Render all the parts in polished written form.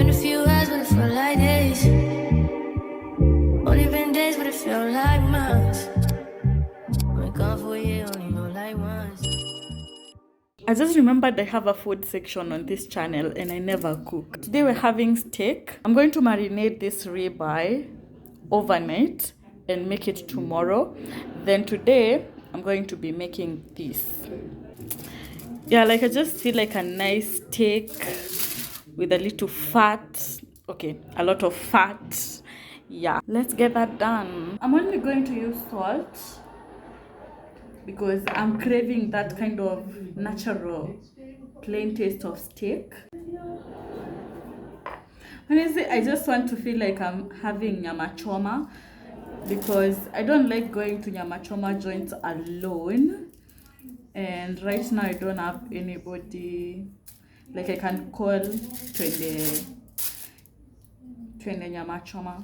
been a few hours, but it felt like days. Only been days, but it felt like months. Been gone for a year, only know like once. I just remembered I have a food section on this channel and I never cook. Today we're having steak. I'm going to marinate this ribeye overnight and make it tomorrow. Then today I'm going to be making this. Yeah, like I just feel like a nice steak with a little fat. Okay, a lot of fat. Yeah, let's get that done. I'm only going to use salt because I'm craving that kind of natural plain taste of steak. Honestly, I just want to feel like I'm having nyama choma because I don't like going to nyama choma joints alone. And right now I don't have anybody like I can call twende nyama choma.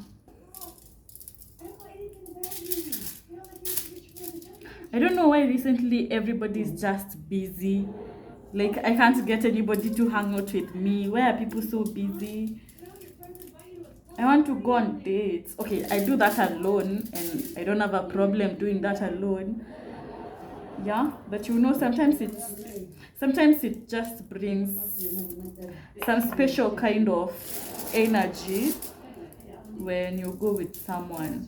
I don't know why recently everybody's just busy. Like I can't get anybody to hang out with me. Why are people so busy? I want to go on dates. Okay, I do that alone and I don't have a problem doing that alone. Yeah, but you know sometimes it just brings some special kind of energy when you go with someone.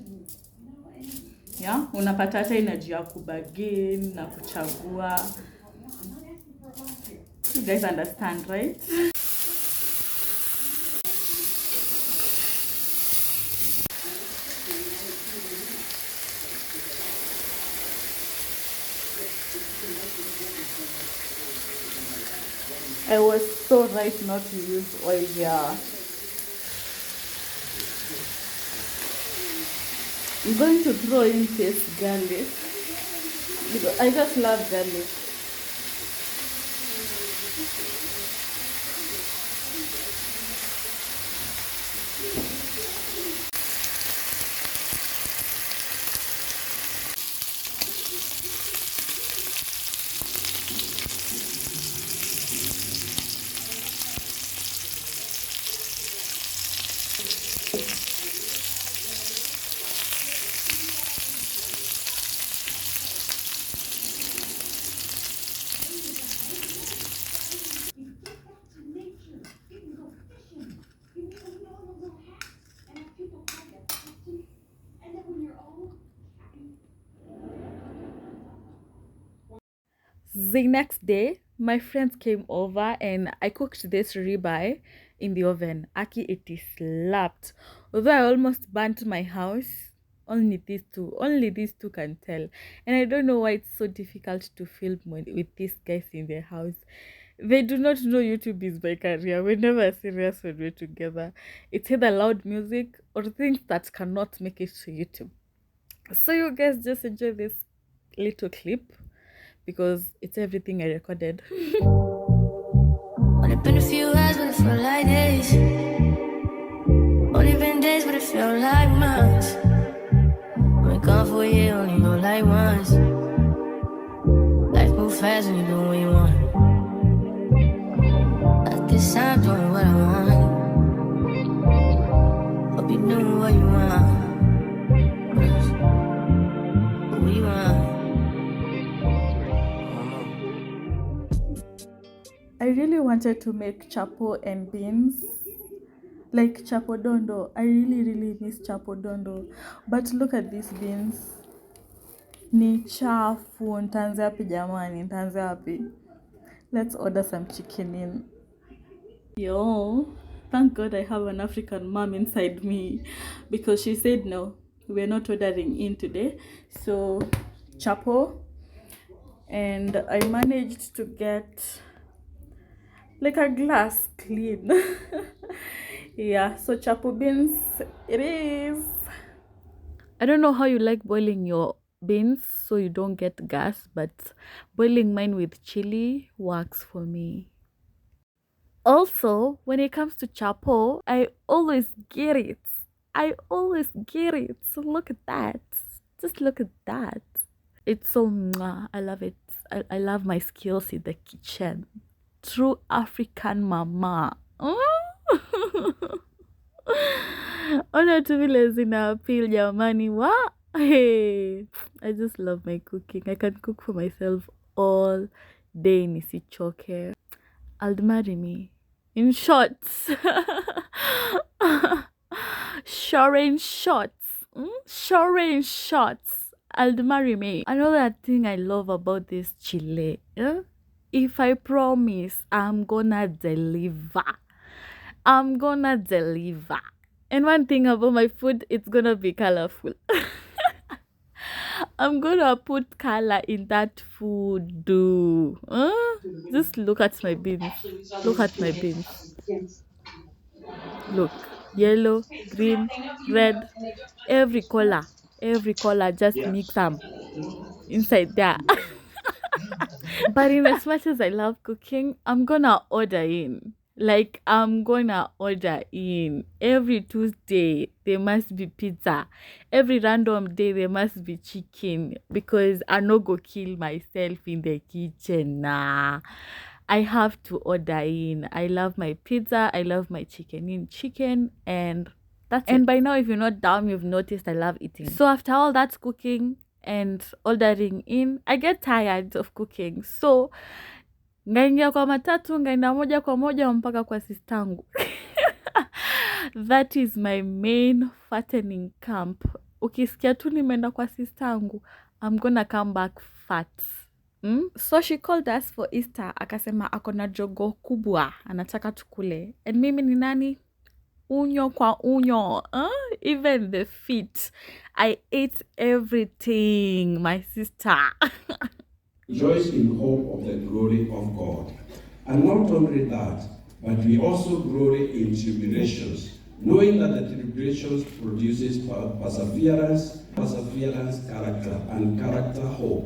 Yeah, unapata hata energy ya kubagain na kuchagua. You guys understand, right? I was so right not to use oil here. I'm going to throw in this garlic because I just love garlic. The next day, my friends came over and I cooked this ribeye in the oven. Aki, it is slapped. Although I almost burnt my house, only these two can tell. And I don't know why it's so difficult to film with these guys in the house. They do not know YouTube is my career. We're never serious when we're together. It's either loud music or things that cannot make it to YouTube. So you guys just enjoy this little clip because it's everything I recorded. Only been a few hours, but it felt like days. Only been days, but it felt like months. Been gone for a year, only know like once. Life moves fast when you do what you want. At this time, doing what I want. Hope you doing what you want. What you want? I really wanted to make chapo and beans, like chapo dondo. I really miss chapo dondo. But look at these beans. Ni chafu. Nitaanzia wapi jamani? Nitaanzia wapi? Let's order some chicken in. Yo, thank God I have an African mom inside me because she said no, we're not ordering in today. So chapo, and I managed to get like a glass clean. Yeah, so chapo beans it is. I don't know how you like boiling your beans so you don't get gas, but boiling mine with chili works for me. Also, when it comes to chapo, I always get it. So look at that. Just look at that. It's so mwah. I love it. I love my skills in the kitchen. True African mama. Ona tu vile zina peel jamani. Wa? Hey, I just love my cooking. I can cook for myself all day nisichoke. I'll marry me. In shorts. Sure in shorts. Sure in shorts. I'll marry me. Another thing I love about this Chile. If I promise, I'm gonna deliver. I'm gonna deliver. And one thing about my food, it's gonna be colorful. I'm gonna put color in that food. Just look at my beans. Look at my beans. Look, yellow, green, red, every color, just mix them inside there. But in as much as I love cooking, I'm gonna order in. Like, I'm gonna order in. Every Tuesday, there must be pizza. Every random day, there must be chicken. Because I no go kill myself in the kitchen. Nah. I have to order in. I love my pizza. I love my chicken. And that's it. And by now, if you're not down, you've noticed I love eating. So after all that cooking and ordering in, I get tired of cooking. So ngaingia kwa matatu, ngaenda moja kwa moja mpaka kwa sistangu. That is my main fattening camp. Ukisikia tu nimeenda kwa sistangu, I'm gonna come back fat. So she called us for Easter. Akasema akona jogo kubwa anataka tukule. And mimi ni nani? Unyo kwa unyo. Even the feet. I ate everything, my sister. Rejoice in hope of the glory of God. And not only that, but we also glory in tribulations, knowing that the tribulations produces perseverance, character, and character, hope.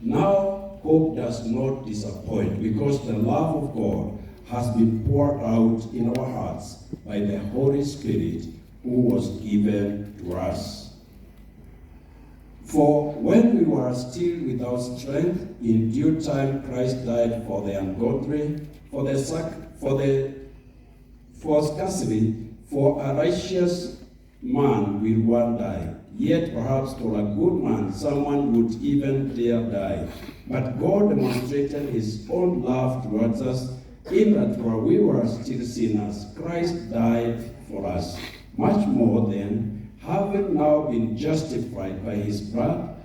Now, hope does not disappoint, because the love of God has been poured out in our hearts by the Holy Spirit who was given to us. For when we were still without strength, in due time Christ died for the ungodly, for scarcely for a righteous man will one die. Yet perhaps for a good man someone would even dare die. But God demonstrated his own love towards us, in that while we were still sinners, Christ died for us. Much more then, having now been justified by his blood,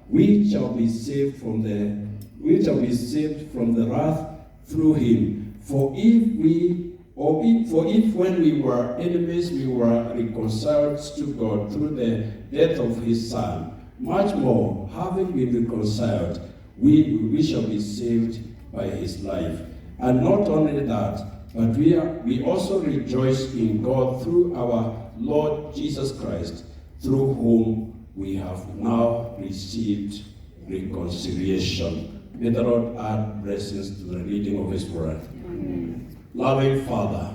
we shall be saved from the wrath through him. For if when we were enemies we were reconciled to God through the death of his Son, much more, having been reconciled, we shall be saved by his life. And not only that, but we also rejoice in God through our Lord Jesus Christ, through whom we have now received reconciliation. May the Lord add blessings to the reading of his word. Amen. Loving Father,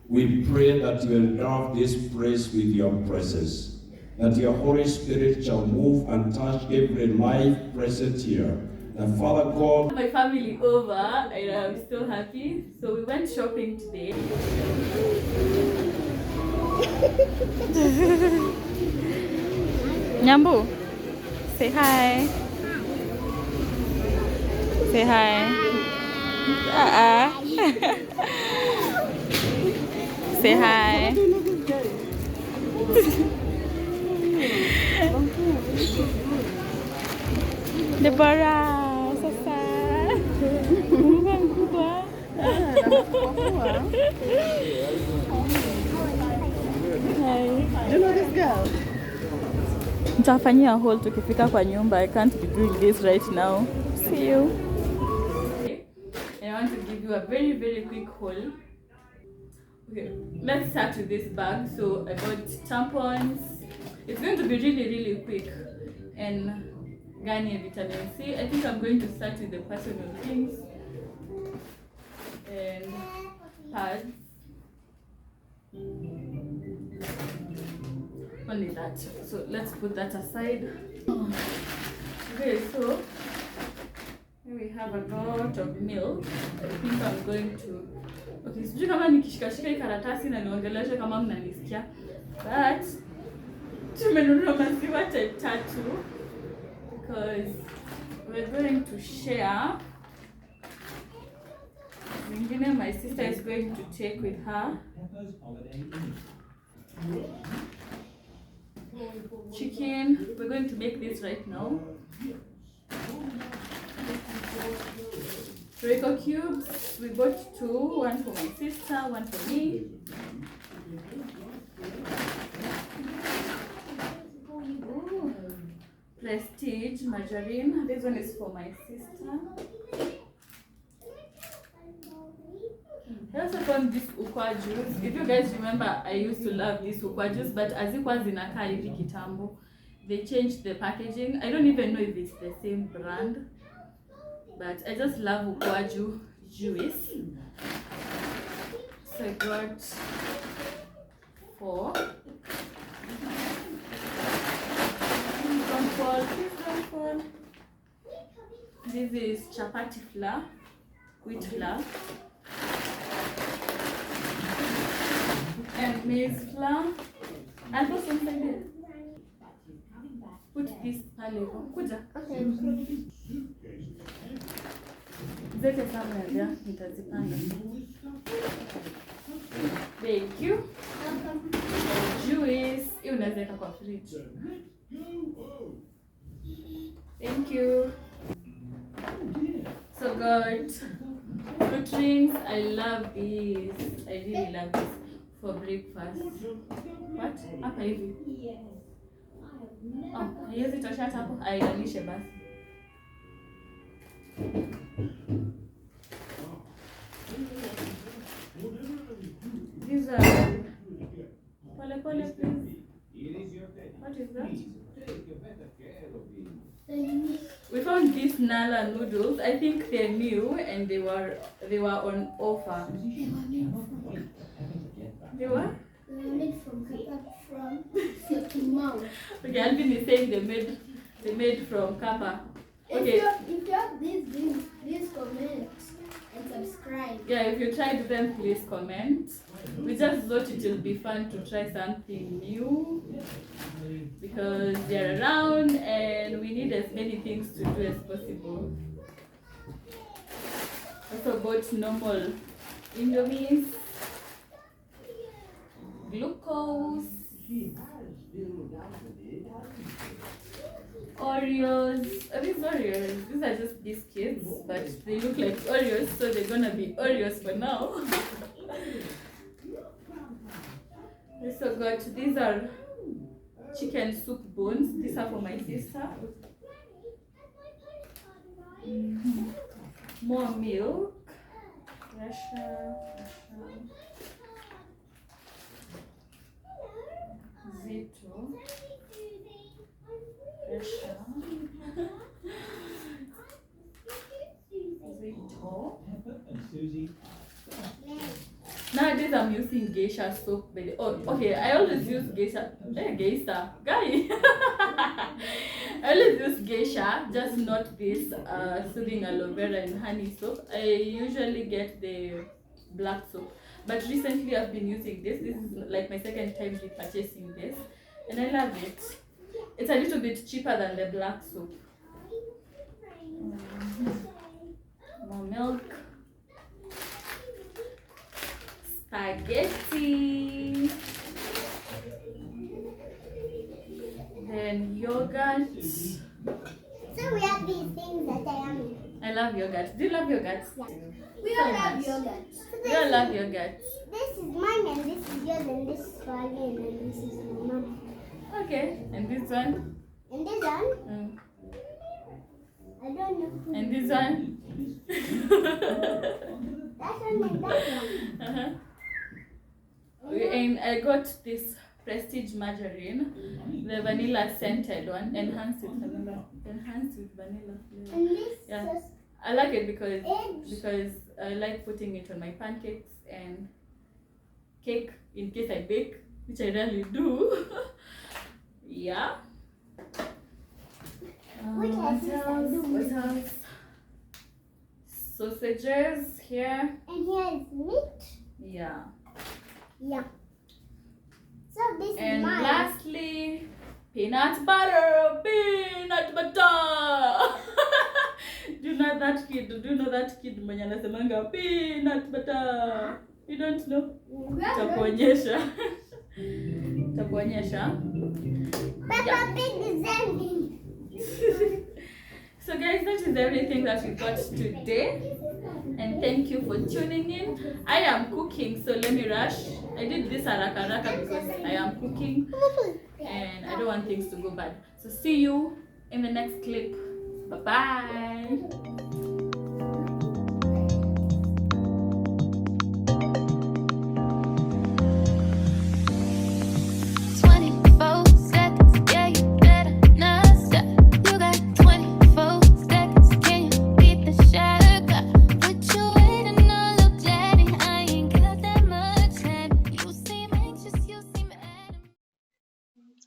we pray that you endow this place with your presence, that your Holy Spirit shall move and touch every life present here. And Father God, my family over and I'm so happy. So we went shopping today. Nyambu, say hi. Say hi. Say hi. Deborah, sasa. Kubwa. Hi. Do you know this girl? Nitafanyia haul tukifika kwa nyumba. I can't be doing this right now. See you. I want to give you a very, very quick haul. Okay, let's start with this bag. So I got tampons. It's going to be really, really quick. And Garnier vitamin C. I think I'm going to start with the personal things. And pads. Only that. So let's put that aside. Okay, so here we have a lot of milk. I think I'm going to... Okay, sijui kama nikishikashika hii karatasi na niongeleshe kama mnanisikia. But tumenunua maziwa type 3 because we're going to share. Zingine my sister is going to take with her. Chicken, we're going to make this right now. Rico cubes, we bought 2, one for my sister, one for me. Ooh. Prestige margarine, this one is for my sister. I also found this ukwajus. If you guys remember, I used to love this ukwajus, but hazikuwa zinakaa hivi kitambo. They changed the packaging. I don't even know if it's the same brand, but I just love ukwaju juice. So I got 4. Don't fall. This is chapati flour, wheat flour. And maize flour. I'll put something there. Put this pale. Kuja. Okay. Zeke somewhere there. Nitazipanga. Thank you. Juice. Hiyo unaweza weka kwa fridge. Thank you. So good. Fruit drinks. I love this. I really love this. For breakfast. What? Hapa hivi. Yes. Oh, hizi tosha hapo. Aiganishe basi. These are pole please. What is that? We found these Nala noodles. I think they're new and they were on offer. They were? They were made from Mount. Okay, Alvin is saying they made from Kappa. Okay. If you have these drinks, please comment and subscribe. Yeah, if you tried them, please comment. We just thought it will be fun to try something new because they're around and we need as many things to do as possible. Also bought normal Indomies, glucose, Oreos. These Oreos, these are just biscuits, but they look like Oreos, so they're gonna be Oreos for now. I also got, these are chicken soup bones. These are for my sister. More milk. Russia. Zito. Russia. Zito. Nowadays I'm using geisha soap. Oh, okay. I always use geisha. Geisha. Guy. I always use geisha, just not this soothing aloe vera and honey soap. I usually get the black soap. But recently I've been using this. This is like my second time purchasing this. And I love it. It's a little bit cheaper than the black soap. More milk. Spaghetti. Then yogurt. So we have these things that I am. I love yogurt. Do you love yogurt? Yeah. We all love yogurt. We all love yogurt. This is mine and this is yours and this is for Ali and this is for Mom. Okay. And this one? And this one? Mm. I don't know. And this one? That one and that one. Uh-huh. And I got this Prestige margarine, the vanilla scented one, enhanced with vanilla flavor. And this Yeah. is I like it because eggs. I like putting it on my pancakes and cake in case I bake, which I rarely do. Yeah. Which I What think I else? do. What else? sausages here. And here is meat. Yeah. Yeah. So this And is mine. lastly, peanut butter. Peanut butter. Do you know that kid? Do you know that kid mwenye anasemanga peanut butter? You don't know? Takuonyesha. Takuonyesha. Peppa Pig is ending. So guys, that is everything that we got today. And thank you for tuning in. I am cooking, so let me rush. I did this haraka because I am cooking and I don't want things to go bad. So see you in the next clip. Bye-bye.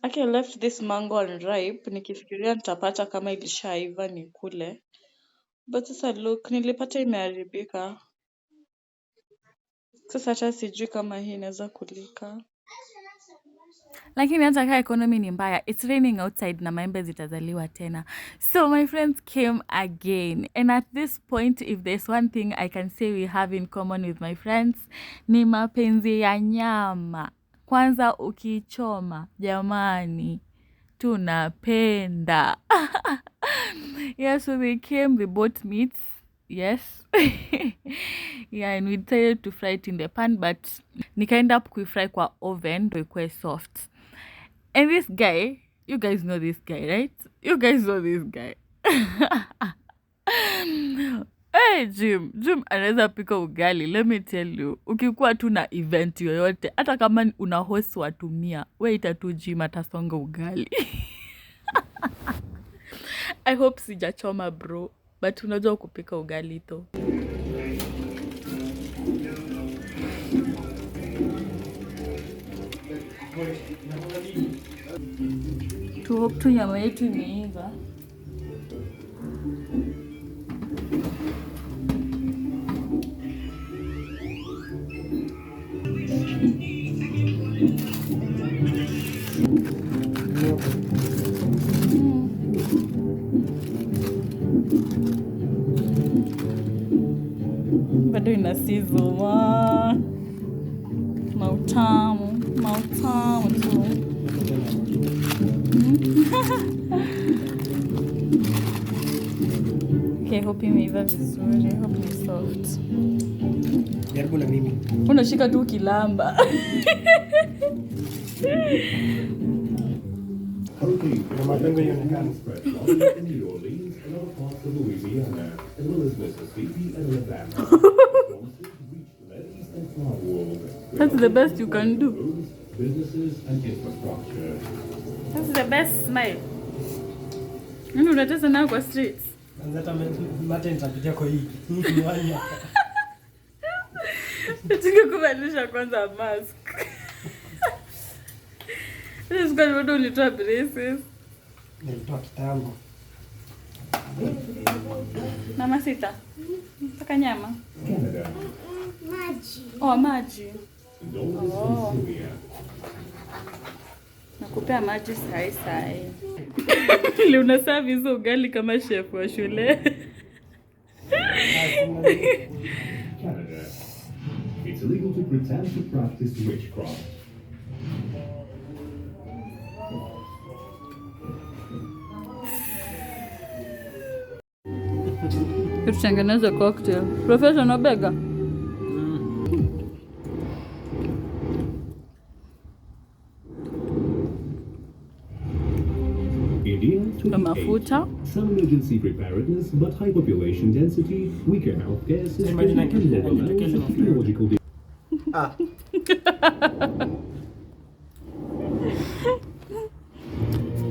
I left this mango unripe nikifikiria nitapata kama ilishaiva nikule, but sasa look, nilipata imeharibika. Sasa hata sijui kama hii inaweza kulika. Lakini hata kama economy ni mbaya, it's raining outside na maembe zitazaliwa tena. So my friends came again, and at this point, if there's one thing I can say we have in common with my friends, ni mapenzi ya nyama. Kwanza ukichoma, jamani, tunapenda. Yeah, so they came, they bought meats, yes. Yeah, and we decided to fry it in the pan, but nikaenda up kuifry kwa oven ndo ikuwe soft. And this guy, you guys know this guy, right? You guys know this guy. Hey, Jim anaweza pika ugali. Let me tell you, ukikuwa tu na event yoyote, hata kama una host watu 100, wewe ita tu Jim atasonga ugali. I hope sijachoma bro, but unajua kupika ugali to. Tu hope tu nyama yetu imeiva. Bado inasizuma. Mautamu tu. Okay, hope imeiva vizuri. Hope ni soft. Jaribu na mimi. Unashika tu kilamba. Na mapengo yanaonekana. That's the best you can do. Businesses and infrastructure. That's the best smile. Nini unatesa nayo kwa streets? Hata mate nitapitia kwa hii. Hii wanya. Nataka kubadilisha kwanza mask. This guy bado ulitoa braces. Nilitoa kitambo. Mama sita. Nataka nyama. Canada. Maji. Oh, maji. Oh. Nakupea maji sai. Ile unaserve hizo ugali kama chef wa shule. Canada. It's illegal to pretend to practice witchcraft. Tutengeneze cocktail. Professor Nobega. India, Mafuta. some emergency preparedness, but high population density, weaker healthcare system, Imagine I and can- lower I can- levels of technological Ah.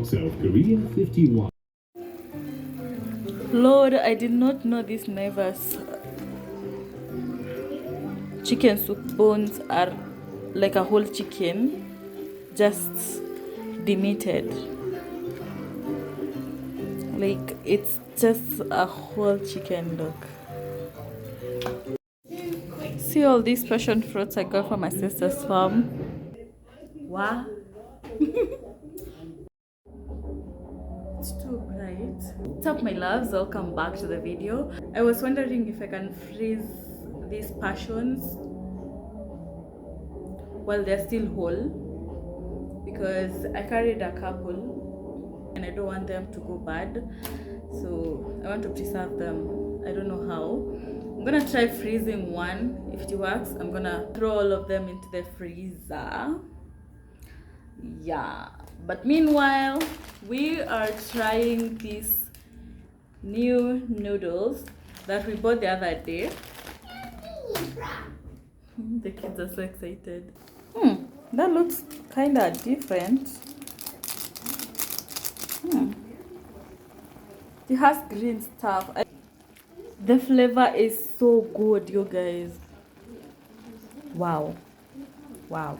South Korea 51. Lord, I did not know these Naivas chicken soup bones are like a whole chicken, just demeated. Like it's just a whole chicken, look. see all these passion fruits I got from my sister's farm. Wow. It's too bright. What's up, my loves? Welcome back to the video. I was wondering if I can freeze these passions while they're still whole, because I carried a couple and I don't want them to go bad, so I want to preserve them. I don't know how. I'm gonna try freezing one. If it works, I'm gonna throw all of them into the freezer. Yeah, but meanwhile we are trying these new noodles that we bought the other day. The kids are so excited. That looks kind of different. It has green stuff. The flavor is so good, you guys. Wow. Wow.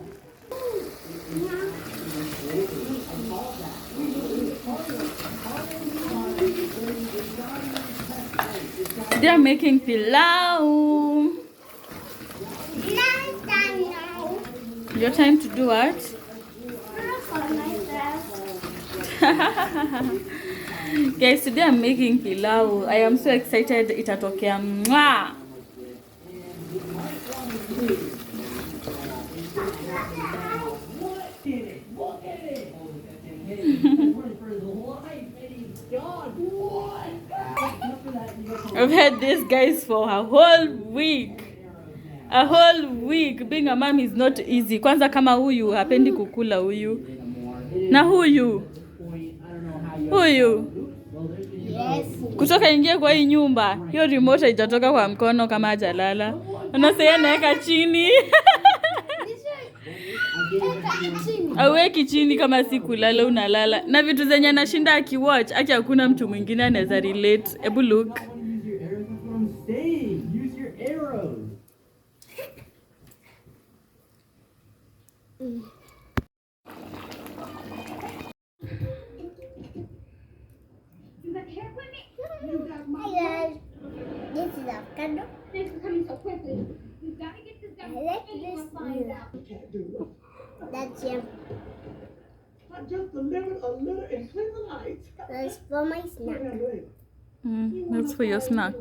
They are making pilau. Your time to do what? Guys, today I'm making pilau. I am so excited. Itatokea mwah. I've had these guys for a whole week. A whole week. Being a mom is not easy. Kwanza kama huyu hapendi kukula huyu. Na huyu. Huyu. Yes. Kutoka ingia kwa hii nyumba. Hiyo remote haijatoka kwa mkono kama hajalala. Unasema naweka chini. Aweki chini kama si kulala unalala. Na vitu zenye anashinda akiwatch, aki hakuna mtu mwingine anaweza relate. Ebu look. Use your arrows. Hello. This is avocado. Thanks for coming so quickly. We've got to get this done. I like this. That's him. I just delivered a letter in Cleveland Heights. That's for my snack. That's for your snack.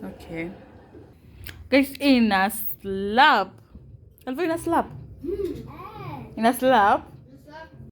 Okay. Guys, in a slab. Alva, in a slab. In a slab.